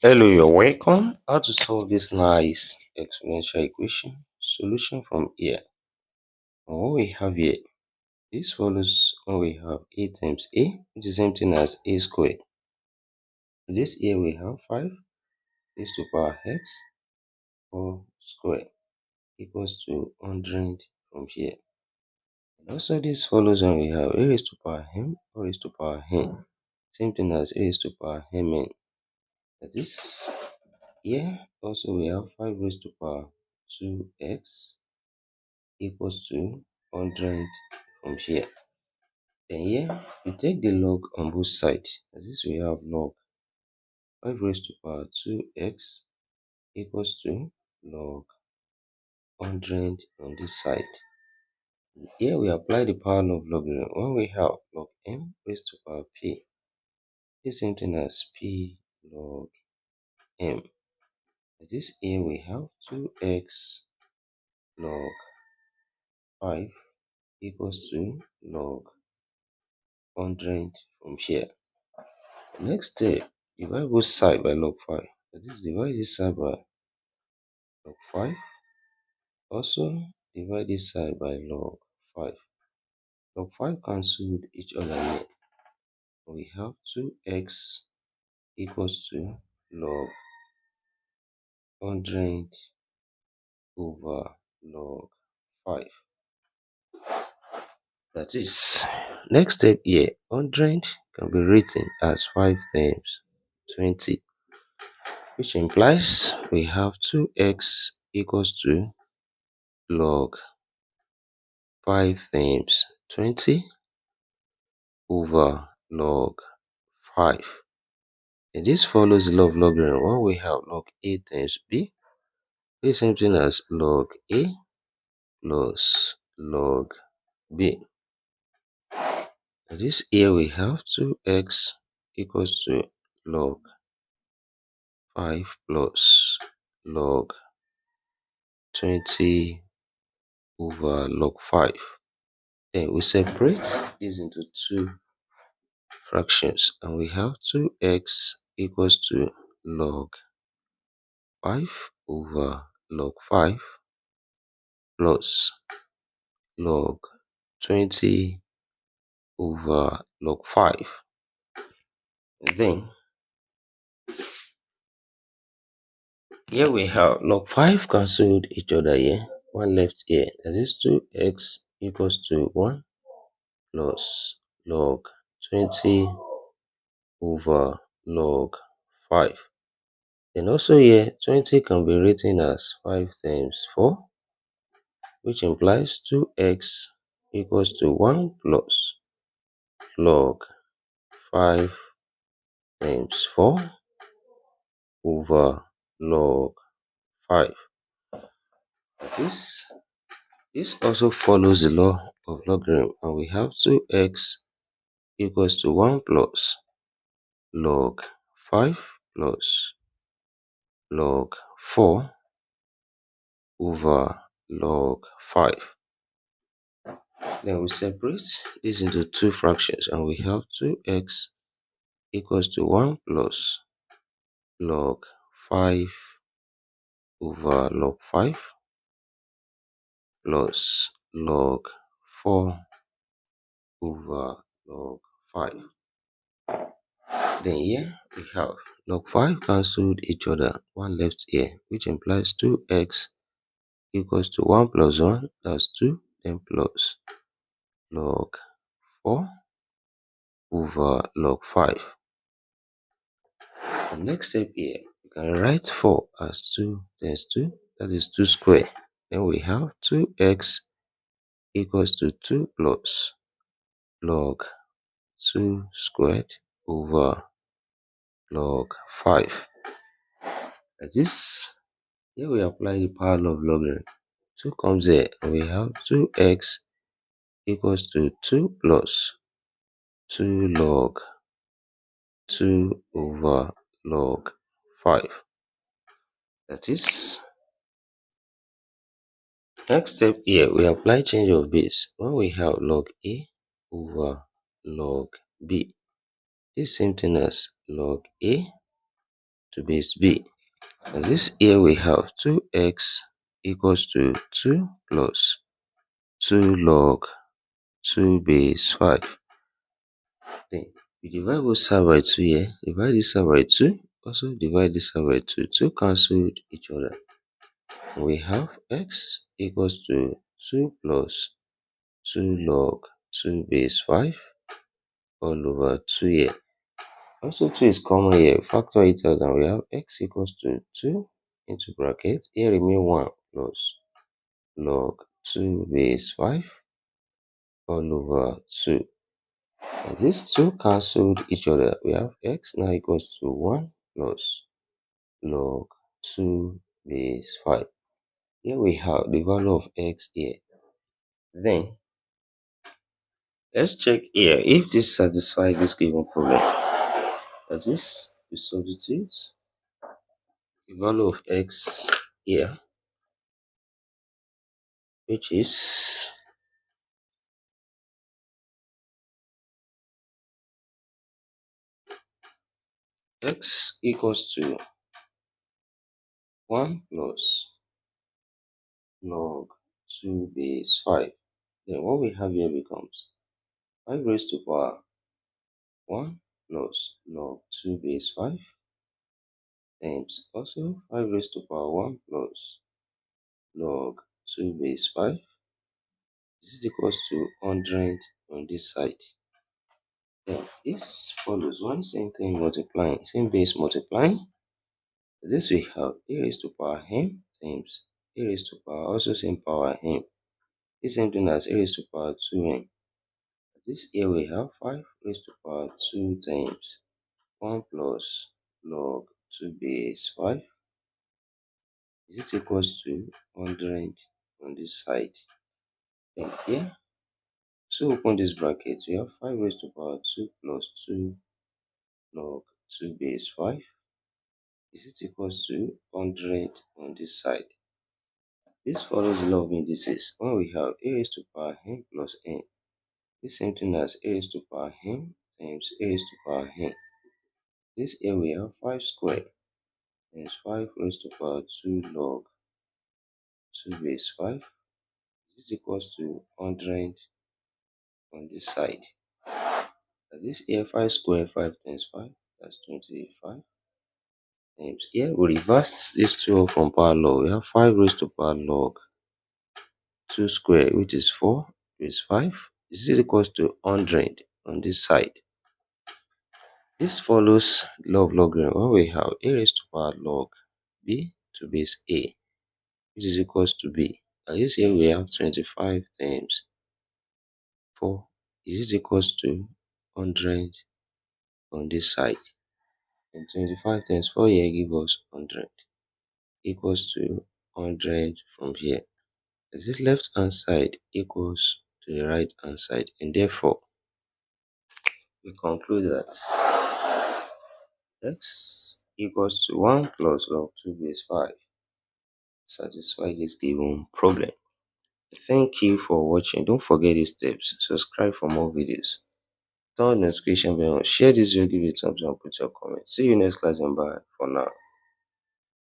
Hello, you're welcome. How to solve this nice exponential equation? Solution from here. And what we have here, this follows when we have a times a, which is the same thing as a squared. This here we have 5 raised to power x whole square equals to 100 from here. And also this follows when we have a raised to power m or raised to power n. Same thing as a raised to power mn. That is here also we have 5 raised to power 2x equals to 100 from here. Then here we take the log on both sides. As this we have log 5 raised to power 2x equals to log 100 on this side. Here we apply the power of logarithm. When we have log m raised to power p, the same thing as p log m. This here we have 2x log 5 equals to log 100 from here. Next step, divide both side by log 5. So this divide this side by log 5. Also divide this side by log 5. Log 5 cancelled each other here. We have 2x equals to log 100 over log 5. That is, next step here, 100 can be written as 5 times 20, which implies we have 2x equals to log 5 times 20 over log 5. And this follows the law of logarithm. When we have log a times b, the same thing as log a plus log b. And this here we have 2x equals to log 5 plus log 20 over log 5. Then we separate this into two fractions and we have 2x equals to log 5 over log 5 plus log 20 over log 5. Then here we have log 5 cancelled each other here. One left here. That is 2x equals to 1 plus log 20 over log 5. Then also here 20 can be written as 5 times 4, which implies 2x equals to 1 plus log 5 times 4 over log 5. This also follows the law of logarithm, and we have 2x equals to 1 plus log 5 plus log 4 over log 5. Then we separate this into two fractions and we have 2x equals to 1 plus log 5 over log 5 plus log 4 over log 5. Then here we have log 5 cancelled each other, one left here, which implies 2x equals to 1 plus 1, that's 2, then plus log 4 over log 5. The next step here, you can write 4 as 2 times 2, that is 2 squared. Then we have 2x equals to 2 plus log 2 squared over log 5. That is, here we apply the power of logarithm. 2 comes here and we have 2x equals to 2 plus 2 log 2 over log 5. That is, next step here, we apply change of base. When we have log a over log b, the same thing as log a to base b. And this here we have 2x equals to 2 plus 2 log 2 base 5. Then we divide both side by 2 here. Divide this side by 2. Also divide this side by 2. 2 cancelled each other. And we have x equals to 2 plus 2 log 2 base 5 all over 2 here. Also 2 is common here. Factor it out and we have x equals to 2 into bracket. Here remain 1 plus log 2 base 5 all over 2. And these two cancelled each other. We have x now equals to 1 plus log 2 base 5. Here we have the value of x here. Then let's check here if this satisfies this given problem. That is, we substitute the value of x here, which is x equals to 1 plus log 2 base 5. Then what we have here becomes 5 raised to power 1 plus log 2 base 5 times also 5 raised to power 1 plus log 2 base 5. This is equals to 100 on this side. Then this follows one same thing multiplying, same base multiplying. This we have a raised to power m times a raised to power also same power m. This same thing as a raised to power 2m. This here we have 5 raised to power 2 times 1 plus log 2 base 5. This is equals to 100 on this side. Then here, so open this bracket, we have 5 raised to power 2 plus 2 log 2 base 5. This is equals to 100 on this side. This follows the law of indices. When we have a raised to power n plus n, this same thing as a raised to power n times a raised to power n. This here we have 5 squared times 5 raised to power 2 log 2 base 5. This is equals to 100 on this side. This here 5 squared 5 times 5, that's 25 times here we reverse this 2 from power law. We have 5 raised to power log 2 squared, which is 4 base 5. This is equals to 100 on this side. This follows law of logarithm when we have a raised to power log b to base a, which is equals to b. And this here we have 25 times 4. This is equals to 100 on this side. And 25 times 4 here give us 100 equals to 100 from here. This left hand side equals to the right hand side, and therefore we conclude that x equals to 1 plus log 2 base 5 satisfy this given problem. Thank you for watching. Don't forget these steps. Subscribe for more videos. Turn on the notification bell on. Share this video, give it a thumbs up, put your comments. See you next class and bye for now.